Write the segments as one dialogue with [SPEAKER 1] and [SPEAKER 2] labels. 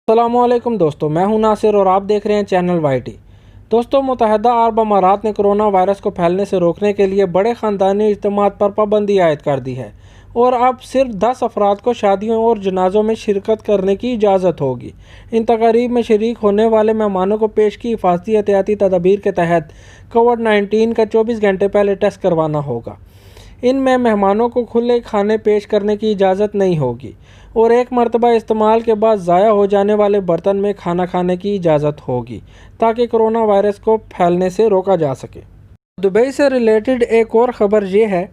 [SPEAKER 1] अस्सलामुअलैकुम दोस्तों, मैं हूं नासिर और आप देख रहे हैं चैनल वाईटी। दोस्तों, मुत्तहदा अरब अमारात ने कोरोना वायरस को फैलने से रोकने के लिए बड़े ख़ानदानी इज्तिमात पर पाबंदी आयद कर दी है और अब सिर्फ 10 अफराद को शादियों और जनाज़ों में शिरकत करने की इजाज़त होगी। इन तकारीब में शरीक होने वाले मेहमानों को पेश की हिफाजती एहतियाती तदाबीर के तहत कोविड-19 का 24 घंटे पहले टेस्ट करवाना होगा। इनमें मेहमानों को खुले खाने पेश करने की इजाज़त नहीं होगी और एक मरतबा इस्तेमाल के बाद ज़ाया हो जाने वाले बर्तन में खाना खाने की इजाज़त होगी ताकि कोरोना वायरस को फैलने से रोका जा सके। दुबई से रिलेटेड एक और ख़बर ये है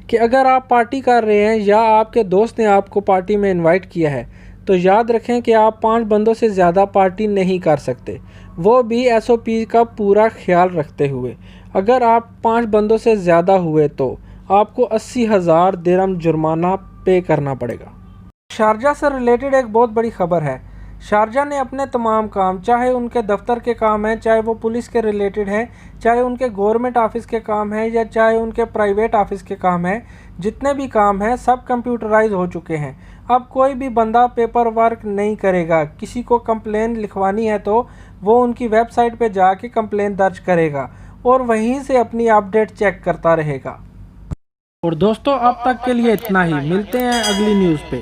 [SPEAKER 1] कि अगर आप पार्टी कर रहे हैं या आपके दोस्त ने आपको पार्टी में इनवाइट किया है तो याद रखें कि आप 5 बंदों से ज़्यादा पार्टी नहीं कर सकते, वो भी SOP का पूरा ख्याल रखते हुए। अगर आप 5 बंदों से ज़्यादा हुए तो आपको 80,000 दिरहम जुर्माना पे करना पड़ेगा। शारजा से रिलेटेड एक बहुत बड़ी खबर है। शारजा ने अपने तमाम काम, चाहे उनके दफ्तर के काम हैं, चाहे वो पुलिस के रिलेटेड हैं, चाहे उनके गवर्नमेंट ऑफिस के काम हैं या चाहे उनके प्राइवेट ऑफिस के काम हैं, जितने भी काम हैं सब कंप्यूटराइज हो चुके हैं। अब कोई भी बंदा पेपर वर्क नहीं करेगा। किसी को कंप्लेन लिखवानी है तो वो उनकी वेबसाइट पे जाके कंप्लेन दर्ज करेगा और वहीं से अपनी अपडेट चेक करता रहेगा। और दोस्तों, अब तक के लिए इतना ही। मिलते हैं अगली न्यूज़ पे।